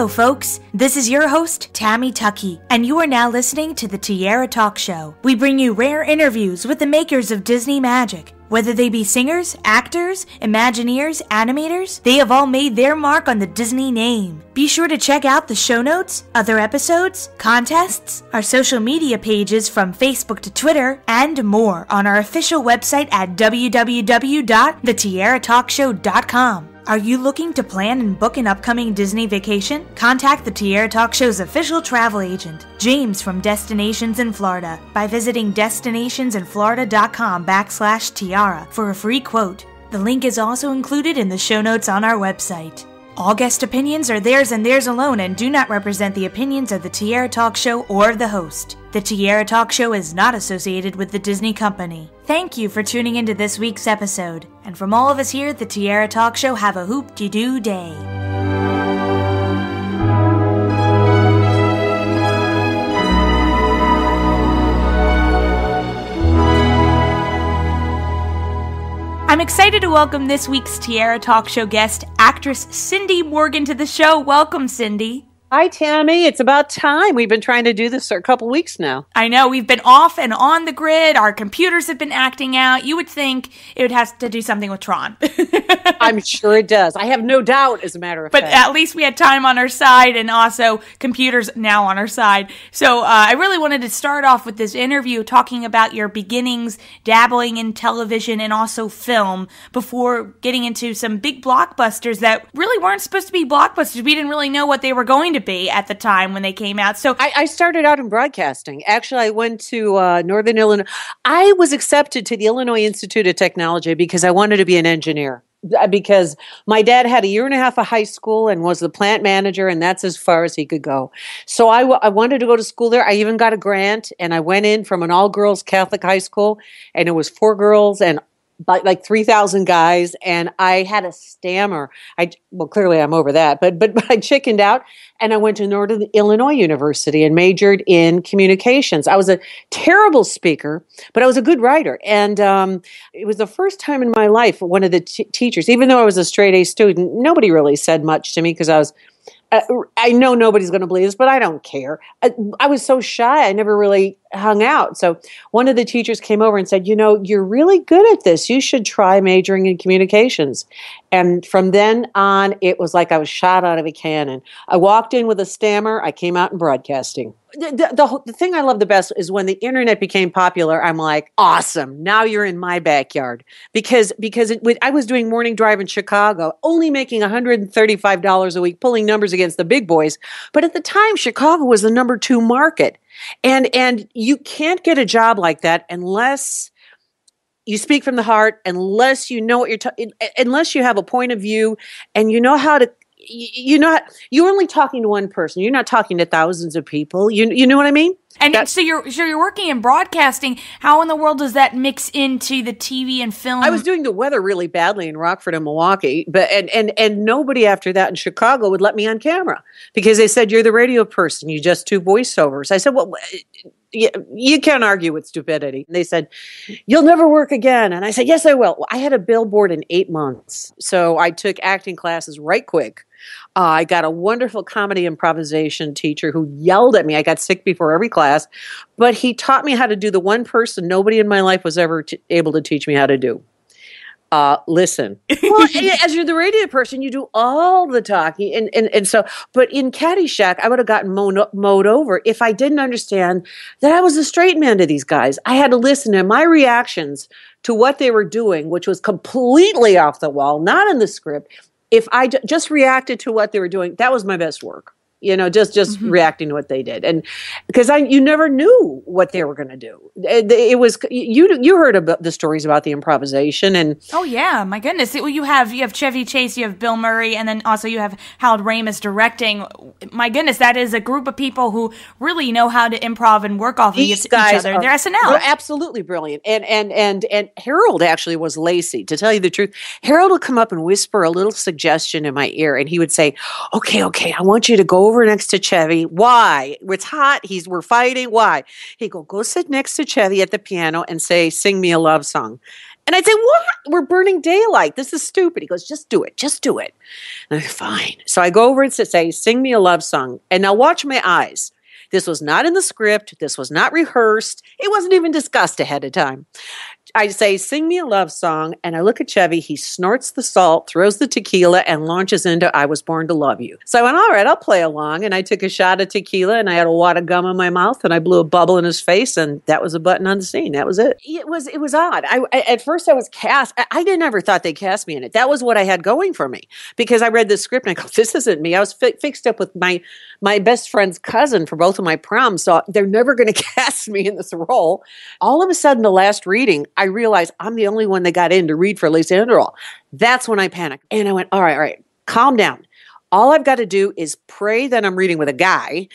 Hello, folks. This is your host, Tammy Tuckey, and you are now listening to the Tiara Talk Show. We bring you rare interviews with the makers of Disney magic. Whether they be singers, actors, Imagineers, animators, they have all made their mark on the Disney name. Be sure to check out the show notes, other episodes, contests, our social media pages from Facebook to Twitter, and more on our official website at www.thetiaratalkshow.com. Are you looking to plan and book an upcoming Disney vacation? Contact the Tiara Talk Show's official travel agent, James from Destinations in Florida, by visiting destinationsinflorida.com/tiara for a free quote. The link is also included in the show notes on our website. All guest opinions are theirs and theirs alone and do not represent the opinions of the Tiara Talk Show or the host. The Tiara Talk Show is not associated with the Disney Company. Thank you for tuning into this week's episode. And from all of us here at the Tiara Talk Show, have a hoop-de-doo day. I'm excited to welcome this week's Tiara Talk Show guest, actress Cindy Morgan, to the show. Welcome, Cindy. Hi, Tammy. It's about time. We've been trying to do this for a couple weeks now. I know. We've been off and on the grid. Our computers have been acting out. You would think it would have to do something with Tron. I'm sure it does. I have no doubt, as a matter of fact. But at least we had time on our side and also computers now on our side. So I really wanted to start off with this interview talking about your beginnings, dabbling in television and also film before getting into some big blockbusters that really weren't supposed to be blockbusters. We didn't really know what they were going to be at the time when they came out. So I started out in broadcasting. Actually, I went to Northern Illinois. I was accepted to the Illinois Institute of Technology because I wanted to be an engineer. Because my dad had a year and a half of high school and was the plant manager, and that's as far as he could go. So I wanted to go to school there. I even got a grant, and I went in from an all-girls Catholic high school, and it was 4 girls and like 3,000 guys, and I had a stammer. Well, clearly I'm over that, but I chickened out, and I went to Northern Illinois University and majored in communications. I was a terrible speaker, but I was a good writer, and it was the first time in my life one of the teachers, even though I was a straight A student, nobody really said much to me because I know nobody's going to believe this, but I don't care. I was so shy, I never really hung out. So one of the teachers came over and said, you're really good at this. You should try majoring in communications. And from then on, it was like I was shot out of a cannon. I walked in with a stammer. I came out in broadcasting. The thing I love the best is when the internet became popular, I'm like, awesome. Now you're in my backyard. Because I was doing morning drive in Chicago, only making $135 a week, pulling numbers against the big boys. But at the time, Chicago was the number 2 market. And you can't get a job like that unless you speak from the heart, unless you know what unless you have a point of view and you know how to, you're only talking to one person. You're not talking to thousands of people. You know what I mean? And so you're working in broadcasting. How in the world does that mix into the TV and film? I was doing the weather really badly in Rockford and Milwaukee, but and nobody after that in Chicago would let me on camera because they said, you're the radio person. You just do voiceovers. I said, well, you can't argue with stupidity. And they said, you'll never work again. And I said, yes, I will. Well, I had a billboard in 8 months. So I took acting classes right quick. I got a wonderful comedy improvisation teacher who yelled at me. I got sick before every class, but he taught me how to do the one person nobody in my life was ever able to teach me how to do. Listen. Well, as you're the radio person, you do all the talking. And so, but in Caddyshack, I would have gotten mowed over if I didn't understand that I was a straight man to these guys. I had to listen to my reactions to what they were doing, which was completely off the wall, not in the script. If I just reacted to what they were doing, that was my best work. Just reacting to what they did. And because you never knew what they were going to do. It was, you heard about the stories about the improvisation and. Oh yeah, my goodness. You have Chevy Chase, you have Bill Murray, and then also you have Harold Ramis directing. My goodness, that is a group of people who really know how to improv and work off of each other. They're SNL. They're absolutely brilliant. And Harold actually was lazy, to tell you the truth. Harold would come up and whisper a little suggestion in my ear, and he would say, okay, I want you to go over next to Chevy. Why? It's hot. We're fighting. Why? He'd go sit next to Chevy at the piano and say, sing me a love song. And I'd say, what? We're burning daylight. This is stupid. He goes, just do it. Just do it. And I'm fine. So I go over and say, sing me a love song. And now watch my eyes. This was not in the script. This was not rehearsed. It wasn't even discussed ahead of time. I say, sing me a love song. And I look at Chevy. He snorts the salt, throws the tequila, and launches into I Was Born to Love You. So I went, all right, I'll play along. And I took a shot of tequila, and I had a wad of gum in my mouth, and I blew a bubble in his face, and that was a button on the scene. That was it. It was odd. At first I was cast. I didn't ever thought they'd cast me in it. That was what I had going for me, because I read the script, and I go, this isn't me. I was fixed up with my best friend's cousin for both of my proms, so they're never going to cast me in this role. All of a sudden, the last reading, I realized I'm the only one that got in to read for Lisa Inderall. That's when I panicked. And I went, all right, calm down. All I've got to do is pray that I'm reading with a guy,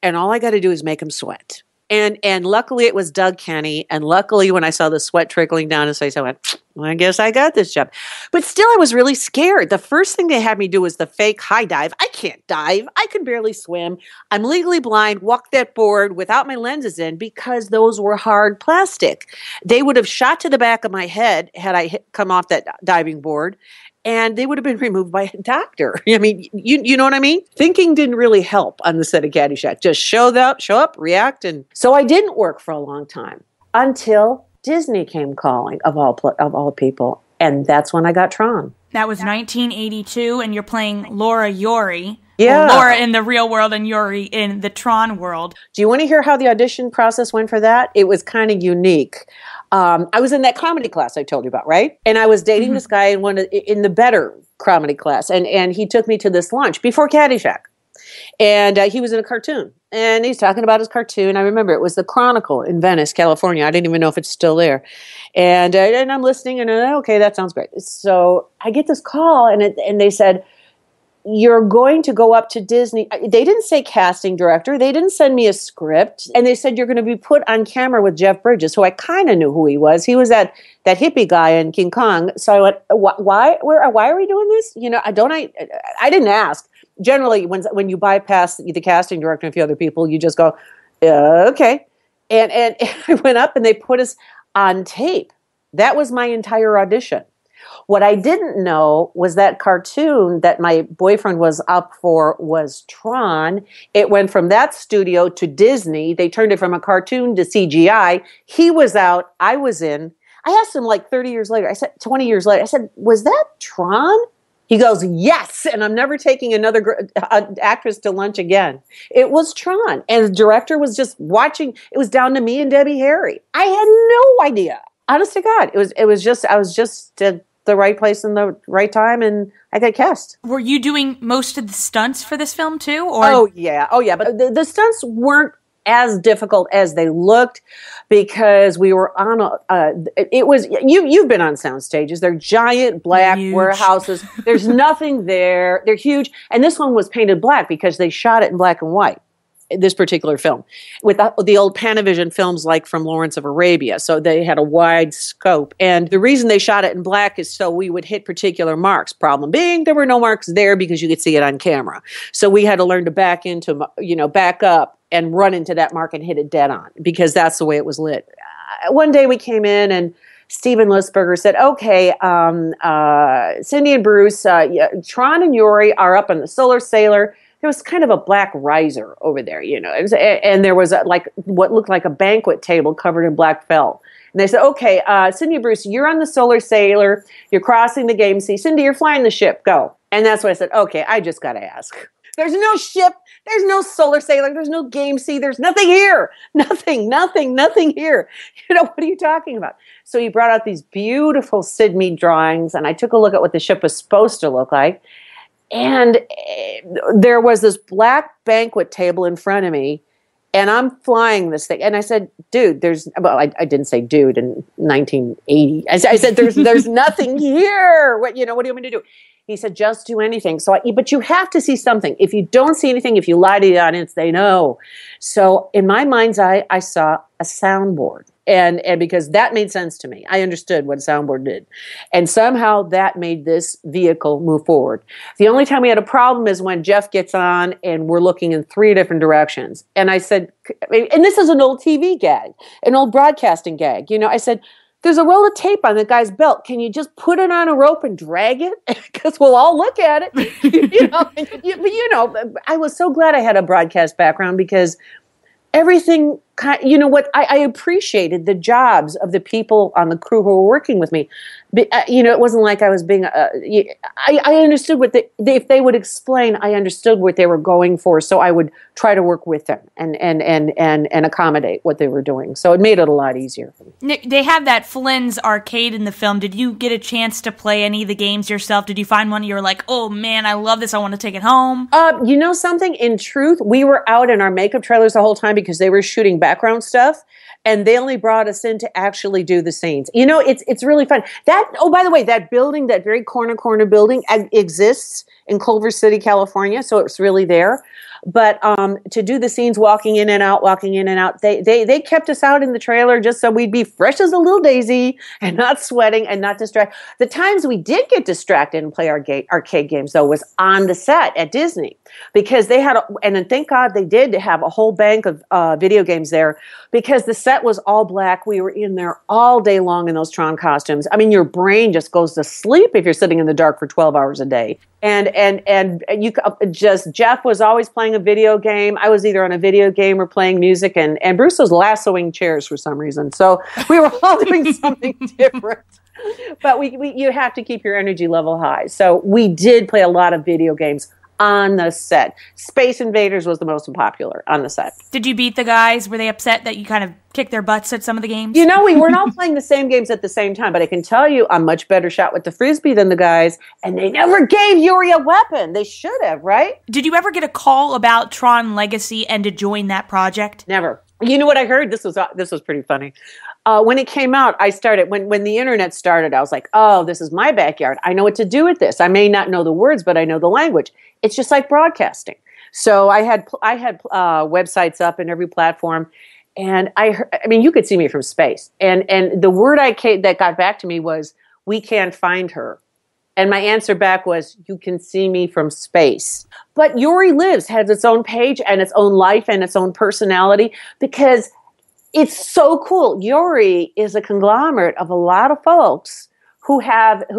and all I got to do is make him sweat. And luckily it was Doug Kenny. And luckily when I saw the sweat trickling down his face, I went, well, I guess I got this job. But still, I was really scared. The first thing they had me do was the fake high dive. I can't dive. I can barely swim. I'm legally blind, walk that board without my lenses in because those were hard plastic. They would have shot to the back of my head had I come off that diving board. And they would have been removed by a doctor. I mean, you know what I mean? Thinking didn't really help on the set of Caddyshack. Just show up, react. And so I didn't work for a long time until Disney came calling, of all people. And that's when I got Tron. That was 1982, and you're playing Laura Yori. Yeah. Well, Laura in the real world and Yori in the Tron world. Do you want to hear how the audition process went for that? It was kind of unique. I was in that comedy class I told you about, right? And I was dating this guy in the better comedy class. And he took me to this lunch before Caddyshack. And he was in a cartoon. And he's talking about his cartoon. I remember it was the Chronicle in Venice, California. I didn't even know if it's still there. And I'm listening and okay, that sounds great. So I get this call and they said, you're going to go up to Disney. They didn't say casting director. They didn't send me a script. And they said, you're going to be put on camera with Jeff Bridges, who I kind of knew who he was. He was that hippie guy in King Kong. So I went, why are we doing this? You know, I didn't ask. Generally, when you bypass the casting director and a few other people, you just go, okay. And I went up and they put us on tape. That was my entire audition. What I didn't know was that cartoon that my boyfriend was up for was Tron. It went from that studio to Disney. They turned it from a cartoon to CGI. He was out. I was in. I asked him like 20 years later, I said, was that Tron? He goes, yes. And I'm never taking another actress to lunch again. It was Tron. And the director was just watching. It was down to me and Debbie Harry. I had no idea. Honest to God. I was just at the right place in the right time, and I got cast. Were you doing most of the stunts for this film too? Or? Oh yeah. But the stunts weren't as difficult as they looked because we were on it was, you've been on sound stages. They're giant black warehouses. There's nothing there. They're huge. And this one was painted black because they shot it in black and white. This particular film with the old Panavision films like from Lawrence of Arabia. So they had a wide scope. And the reason they shot it in black is so we would hit particular marks. Problem being, there were no marks there because you could see it on camera. So we had to learn to back up and run into that mark and hit it dead on because that's the way it was lit. One day we came in and Steven Lisberger said, okay, Cindy and Bruce, Tron and Yori are up on the Solar Sailor. There was kind of a black riser over there, and there was what looked like a banquet table covered in black felt. And they said, okay, Cindy and Bruce, you're on the Solar Sailor. You're crossing the game sea. Cindy, you're flying the ship. Go. And that's when I said, okay, I just got to ask. There's no ship. There's no Solar Sailor. There's no game sea. There's nothing here. Nothing here. What are you talking about? So he brought out these beautiful Sid Mead drawings, and I took a look at what the ship was supposed to look like. And there was this black banquet table in front of me, and I'm flying this thing. And I said, dude, I didn't say dude in 1980. I said, there's nothing here. What do you want me to do? He said, just do anything. But you have to see something. If you don't see anything, if you lie to the audience, they know. So in my mind's eye, I saw a soundboard. And because that made sense to me. I understood what a soundboard did. And somehow that made this vehicle move forward. The only time we had a problem is when Jeff gets on and we're looking in 3 different directions. And I said, and this is an old TV gag, an old broadcasting gag. I said, there's a roll of tape on the guy's belt. Can you just put it on a rope and drag it? Because we'll all look at it. I was so glad I had a broadcast background because everything, I appreciated the jobs of the people on the crew who were working with me. But, it wasn't like I was being, I understood if they would explain, I understood what they were going for. So I would try to work with them and accommodate what they were doing. So it made it a lot easier. Nick, they have that Flynn's arcade in the film. Did you get a chance to play any of the games yourself? Did you find one you were like, oh man, I love this, I want to take it home? You know something? In truth, we were out in our makeup trailers the whole time because they were shooting background stuff. And they only brought us in to actually do the scenes. It's really fun. By the way, that building, that very corner building exists in Culver City, California. So it's really there. But to do the scenes walking in and out, they kept us out in the trailer just so we'd be fresh as a little daisy and not sweating and not distracted. The times we did get distracted and play our arcade games, though, was on the set at Disney. Because they had, and then thank God they did have a whole bank of video games there because the set was all black. We were in there all day long in those Tron costumes. I mean, your brain just goes to sleep if you're sitting in the dark for 12 hours a day. And you just, Jeff was always playing a video game. I was either on a video game or playing music, and Bruce was lassoing chairs for some reason. So we were all doing something different. But you have to keep your energy level high. So we did play a lot of video games on the set. Space Invaders was the most popular on the set. Did you beat the guys? Were they upset that you kind of kicked their butts at some of the games? We weren't all playing the same games at the same time, but I can tell you I'm much better shot with the Frisbee than the guys, and they never gave Yori a weapon. They should have, right? Did you ever get a call about Tron Legacy and to join that project? Never. You know what I heard? This was pretty funny. When it came out, I started, when the internet started, I was like, oh, this is my backyard. I know what to do with this. I may not know the words, but I know the language. It's just like broadcasting. So I had websites up in every platform, and you could see me from space. And the word that got back to me was, we can't find her. And my answer back was, you can see me from space. But Yori Lives has its own page and its own life and its own personality because it's so cool. Yori is a conglomerate of a lot of folks who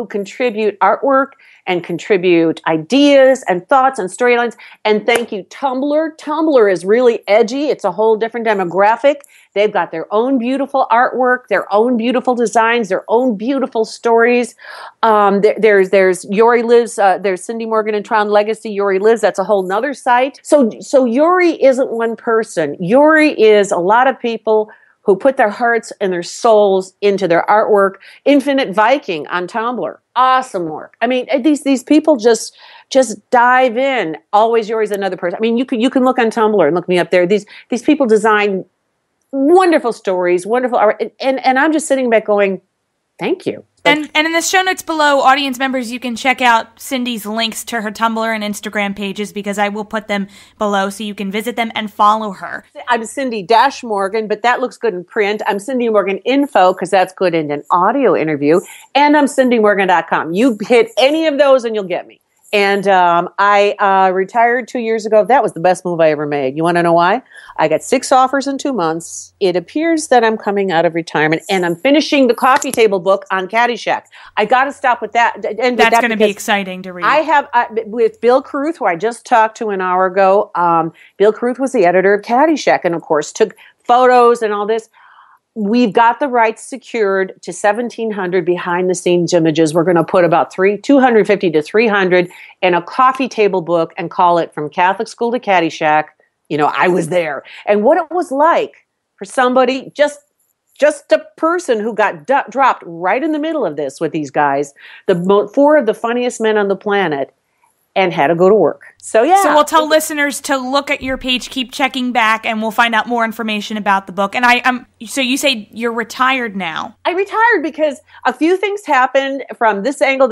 contribute artwork and contribute ideas and thoughts and storylines. And thank you, Tumblr. Tumblr is really edgy. It's a whole different demographic. They've got their own beautiful artwork, their own beautiful designs, their own beautiful stories. There's Yori Lives. There's Cindy Morgan and Tron Legacy. Yori Lives. That's a whole nother site. So Yori isn't one person. Yori is a lot of people who put their hearts and their souls into their artwork. Infinite Viking on Tumblr. Awesome work. I mean, these people just dive in. Always Yori's another person. I mean, you can look on Tumblr and look me up there. These people design wonderful stories, wonderful art. And I'm just sitting back going, thank you. And in the show notes below, audience members, you can check out Cindy's links to her Tumblr and Instagram pages because I will put them below so you can visit them and follow her. I'm Cindy Morgan, but that looks good in print. I'm Cindy Morgan Info because that's good in an audio interview. And I'm CindyMorgan.com. You hit any of those and you'll get me. And I retired 2 years ago. That was the best move I ever made. You want to know why? I got 6 offers in 2 months. It appears that I'm coming out of retirement, and I'm finishing the coffee table book on Caddyshack. I got to stop with that. And that's going to be exciting to read. I have, with Bill Carruth, who I just talked to an hour ago. Bill Carruth was the editor of Caddyshack and, of course, took photos and all this. We've got the rights secured to 1,700 behind-the-scenes images. We're going to put about 250 to 300 in a coffee table book and call it From Catholic School to Caddyshack. I was there. And what it was like for somebody, just a person who got dropped right in the middle of this with these guys, 4 of the funniest men on the planet, and had to go to work. So, yeah. So we'll tell listeners to look at your page, keep checking back, and we'll find out more information about the book. And so you say you're retired now. I retired because a few things happened from this angle,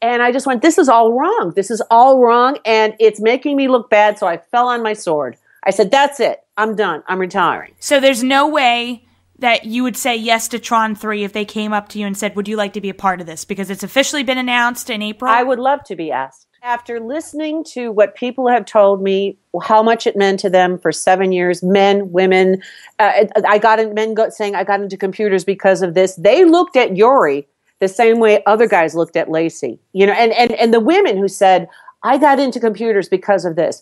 and I just went, this is all wrong. This is all wrong, and it's making me look bad, so I fell on my sword. I said, that's it. I'm done. I'm retiring. So there's no way that you would say yes to Tron 3 if they came up to you and said, would you like to be a part of this? Because it's officially been announced in April. I would love to be asked. After listening to what people have told me, how much it meant to them for 7 years, men, women, saying I got into computers because of this. They looked at Yori the same way other guys looked at Lacey, and the women who said, I got into computers because of this.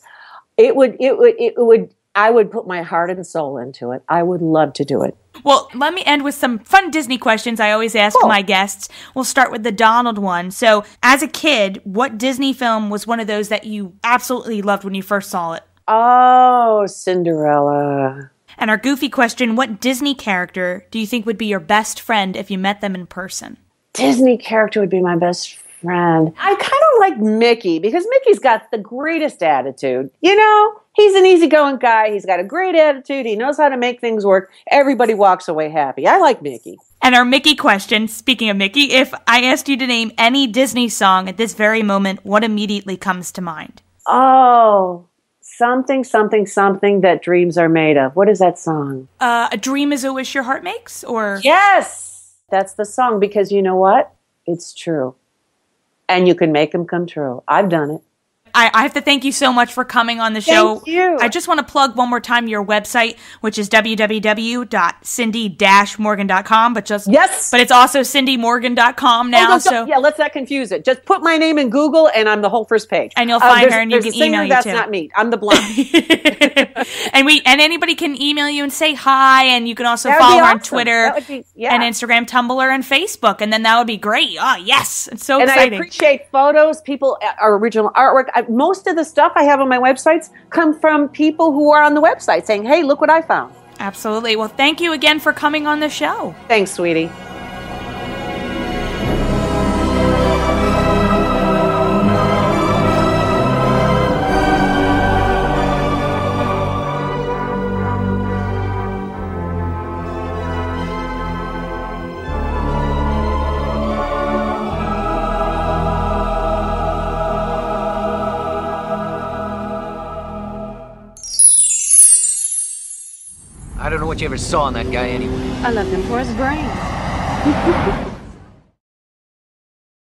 I would put my heart and soul into it. I would love to do it. Well, let me end with some fun Disney questions I always ask my guests. We'll start with the Donald one. So, as a kid, what Disney film was one of those that you absolutely loved when you first saw it? Oh, Cinderella. And our goofy question, what Disney character do you think would be your best friend if you met them in person? Disney character would be my best friend. I kind of like Mickey because Mickey's got the greatest attitude. He's an easygoing guy. He's got a great attitude. He knows how to make things work. Everybody walks away happy. I like Mickey. And our Mickey question, speaking of Mickey, if I asked you to name any Disney song at this very moment, what immediately comes to mind? Oh, something that dreams are made of. What is that song? A Dream is a Wish Your Heart Makes? Or Yes! That's the song because you know what? It's true. And you can make them come true. I've done it. I have to thank you so much for coming on the show. Thank you. I just want to plug one more time your website, which is www.cindy-morgan.com. Yes. But it's also cindymorgan.com now. Yeah, let's not confuse it. Just put my name in Google and I'm the whole first page. And you'll find her and you can email you that's too. That's not me. I'm the blonde. and anybody can email you and say hi, and you can also follow her on Twitter and Instagram, Tumblr, and Facebook, and then that would be great. Oh, yes. It's so exciting. I appreciate photos, people, our original artwork. Most of the stuff I have on my websites come from people who are on the website saying, hey, look what I found. Absolutely. Well, thank you again for coming on the show. Thanks, sweetie. I don't know what you ever saw in that guy anyway. I loved him for his brain.